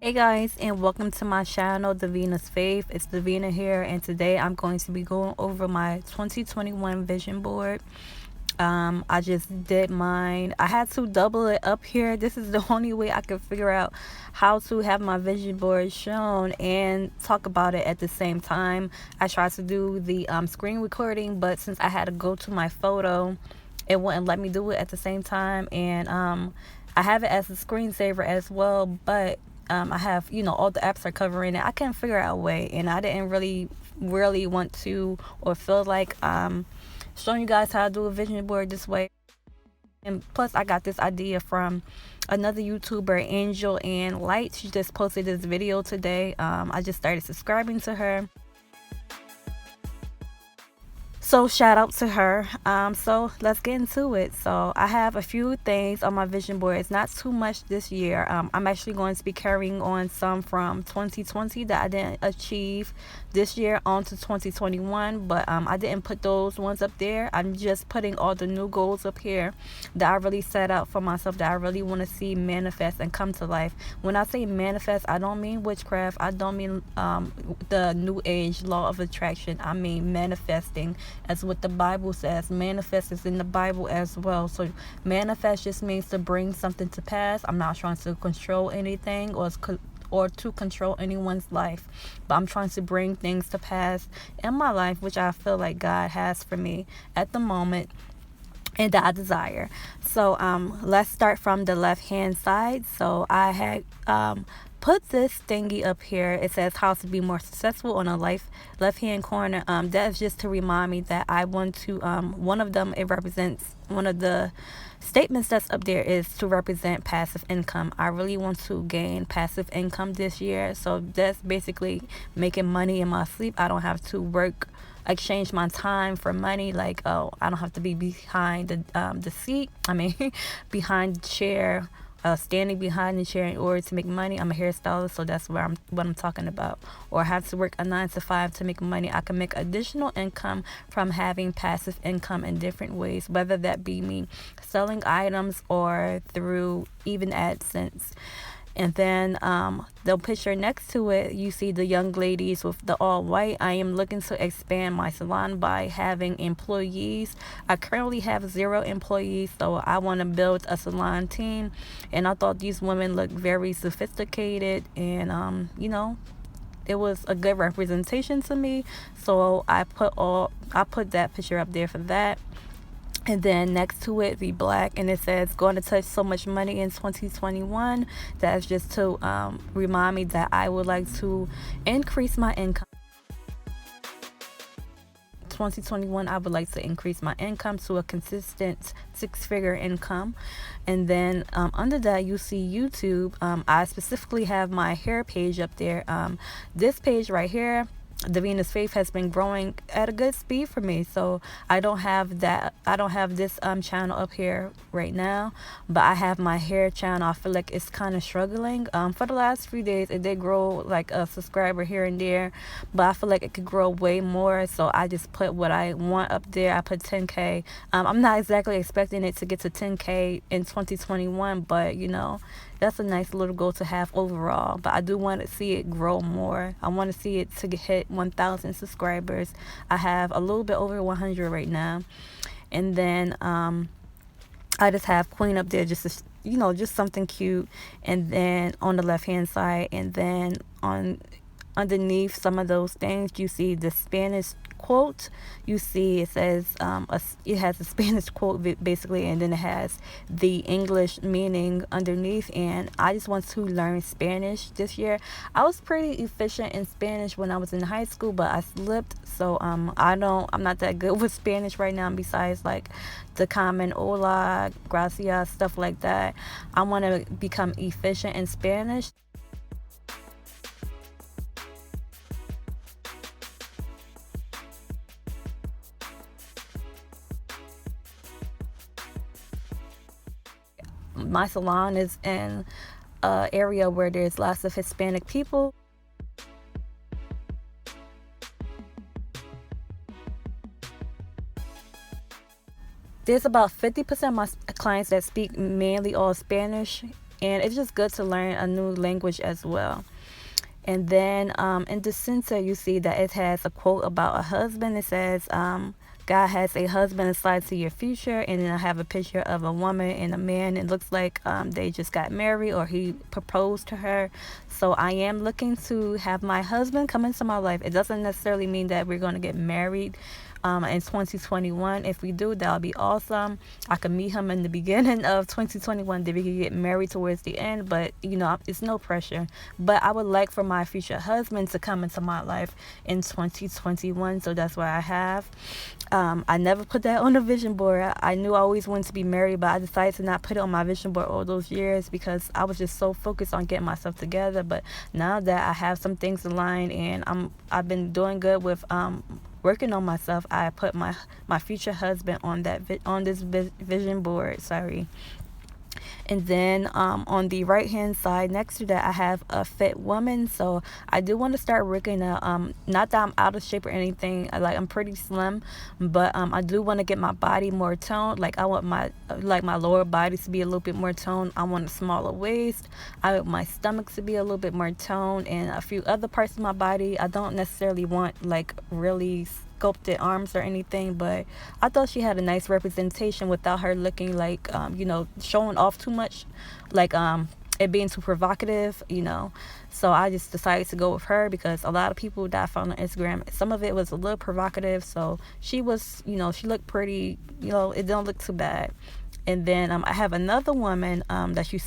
Hey guys, and welcome to my channel, Davina's Faith. It's Davina here, and today I'm going to be going over my 2021 vision board. I just did mine. I had to double it up here. This is the only way I could figure out how to have my vision board shown and talk about it at the same time. I tried to do the screen recording, but since I had to go to my photo, it wouldn't let me do it at the same time. And I have it as a screensaver as well, but I have, all the apps are covering it. I can't figure out a way, and I didn't really want to or feel like showing you guys how to do a vision board this way. And plus, I got this idea from another YouTuber, Angel and Light. She just posted this video today. I just started subscribing to her. So shout out to her. So let's get into it. So I have a few things on my vision board. It's not too much this year. I'm actually going to be carrying on some from 2020 that I didn't achieve this year onto 2021, but I didn't put those ones up there. I'm just putting all the new goals up here that I really set out for myself, that I really want to see manifest and come to life. When I say manifest, I don't mean witchcraft. I don't mean the new age law of attraction. I mean manifesting, as what the Bible says. Manifest is in the Bible as well. So manifest just means to bring something to pass. I'm not trying to control anything or to control anyone's life, but I'm trying to bring things to pass in my life, which I feel like God has for me at the moment and that I desire. So let's start from the left hand side. So I had put this thingy up here. It says how to be more successful on the left hand corner. That is just to remind me that I want to one of them, it represents, one of the statements that's up there is to represent passive income. I really want to gain passive income this year. So that's basically making money in my sleep. I don't have to exchange my time for money. Like, oh, I don't have to be behind the seat. Behind the chair, standing behind the chair in order to make money. I'm a hairstylist, so that's what I'm talking about. Or have to work a 9 to 5 to make money. I can make additional income from having passive income in different ways, whether that be me selling items or through even AdSense. And then the picture next to it, you see the young ladies with the all white. I am looking to expand my salon by having employees. I currently have 0 employees, so I want to build a salon team. And I thought these women looked very sophisticated, and it was a good representation to me. So I put that picture up there for that. And then next to it, the black, and it says, going to touch so much money in 2021. That's just to remind me that I would like to increase my income. 2021, I would like to increase my income to a consistent 6-figure income. And then under that, you see YouTube. I specifically have my hair page up there. This page right here, Davina's Faith, has been growing at a good speed for me. So I don't have this channel up here right now, but I have my hair channel. I feel like it's kind of struggling. For the last few days, it did grow like a subscriber here and there, but I feel like it could grow way more. So I just put what I want up there. I put 10K. I'm not exactly expecting it to get to 10K in 2021, but that's a nice little goal to have overall. But I do want to see it grow more. I want to see it to hit 1,000 subscribers. I have a little bit over 100 right now. And then I just have Queen up there, just to, just something cute. And then on the left hand side, and then underneath some of those things, you see the Spanish quote. You see it says it has a Spanish quote basically, and then it has the English meaning underneath. And I just want to learn Spanish this year. I was pretty efficient in Spanish when I was in high school, but I slipped. So I'm not that good with Spanish right now, besides like the common hola, gracias, stuff like that. I want to become efficient in Spanish. My salon is in an area where there's lots of Hispanic people. There's about 50% of my clients that speak mainly all Spanish, and it's just good to learn a new language as well. And then in the center, you see that it has a quote about a husband. It says, God has a husband assigned to your future. And then I have a picture of a woman and a man. It looks like they just got married, or he proposed to her. So I am looking to have my husband come into my life. It doesn't necessarily mean that we're going to get married in 2021. If we do, that'll be awesome. I could meet him in the beginning of 2021, then we could get married towards the end, but it's no pressure. But I would like for my future husband to come into my life in 2021, so that's what I have. I never put that on the vision board. I knew I always wanted to be married, but I decided to not put it on my vision board all those years because I was just so focused on getting myself together. But now that I have some things aligned and I've been doing good with working on myself, I put my future husband on this vision board. Sorry. And then on the right hand side next to that, I have a fit woman. So I do want to start working out. Not that I'm out of shape or anything. I'm pretty slim, but I do want to get my body more toned. I want my lower body to be a little bit more toned. I want a smaller waist. I want my stomach to be a little bit more toned, and a few other parts of my body. I don't necessarily want really sculpted arms or anything, but I thought she had a nice representation without her looking showing off too much, it being too provocative. So I just decided to go with her because a lot of people that I found on Instagram, some of it was a little provocative. So she was, she looked pretty, it don't look too bad. And then I have another woman that you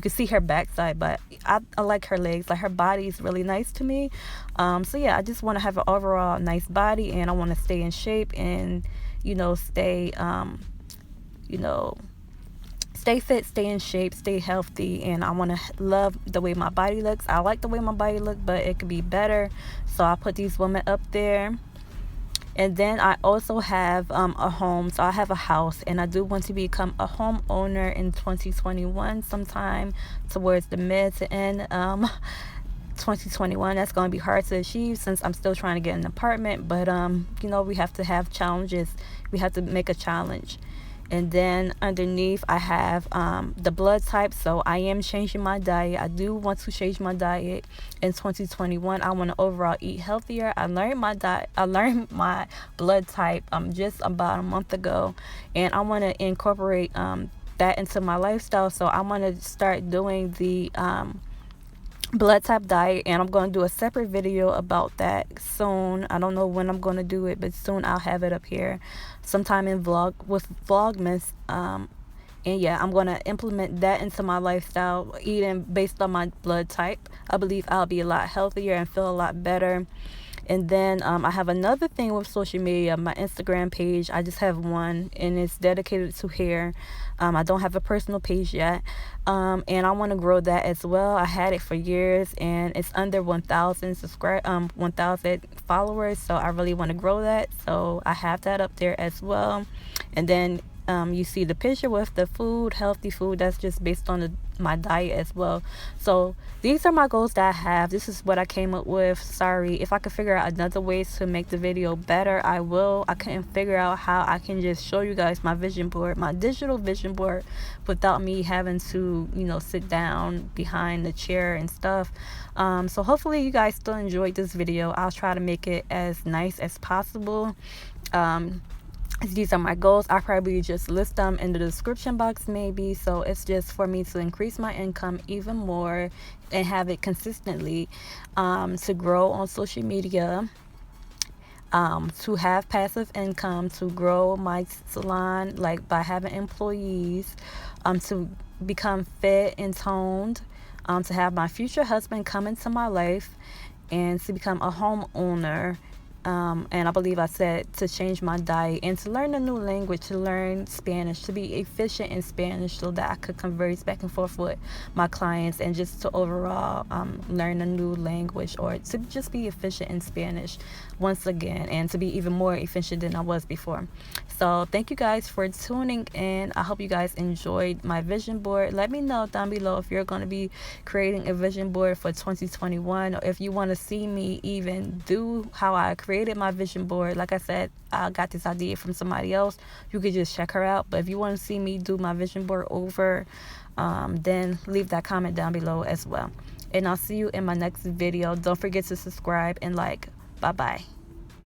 can see her backside, but I like her legs. Her body is really nice to me. So yeah, I just want to have an overall nice body, and I want to stay in shape and stay fit, stay in shape, stay healthy, and I want to love the way my body looks. I like the way my body looks, but it could be better. So I put these women up there. And then I also have a home. So I have a house, and I do want to become a homeowner in 2021, sometime towards the mid to end 2021. That's going to be hard to achieve since I'm still trying to get an apartment, but we have to have challenges. We have to make a challenge. And then underneath I have the blood type. So I am changing my diet. I do want to change my diet in 2021. I want to overall eat healthier. I learned my blood type just about a month ago, and I want to incorporate that into my lifestyle. So I want to start doing the blood type diet, and I'm going to do a separate video about that soon. I don't know when I'm going to do it, but soon I'll have it up here sometime with Vlogmas. And yeah, I'm going to implement that into my lifestyle, eating based on my blood type. I believe I'll be a lot healthier and feel a lot better. And then I have another thing with social media, my Instagram page. I just have one, and it's dedicated to hair. I don't have a personal page yet, and I want to grow that as well. I had it for years, and it's under 1,000 1,000 followers, so I really want to grow that. So I have that up there as well. And then you see the picture with the food, healthy food. That's just based on my diet as well. So these are my goals that I have. This is what I came up with. Sorry, if I could figure out another ways to make the video better, I will. I couldn't figure out how I can just show you guys my vision board, my digital vision board, without me having to sit down behind the chair and stuff. So hopefully you guys still enjoyed this video. I'll try to make it as nice as possible. These are my goals. I probably just list them in the description box maybe. So it's just for me to increase my income even more and have it consistently, to grow on social media, to have passive income, to grow my salon by having employees, to become fit and toned, to have my future husband come into my life, and to become a homeowner. And I believe I said to change my diet and to learn a new language, to learn Spanish, to be efficient in Spanish so that I could converse back and forth with my clients, and just to overall learn a new language, or to just be efficient in Spanish once again, and to be even more efficient than I was before. So thank you guys for tuning in. I hope you guys enjoyed my vision board. Let me know down below if you're going to be creating a vision board for 2021, or if you want to see me even do how I create created my vision board. Like I said, I got this idea from somebody else. You could just check her out. But if you want to see me do my vision board over, then leave that comment down below as well. And I'll see you in my next video. Don't forget to subscribe and like. Bye bye.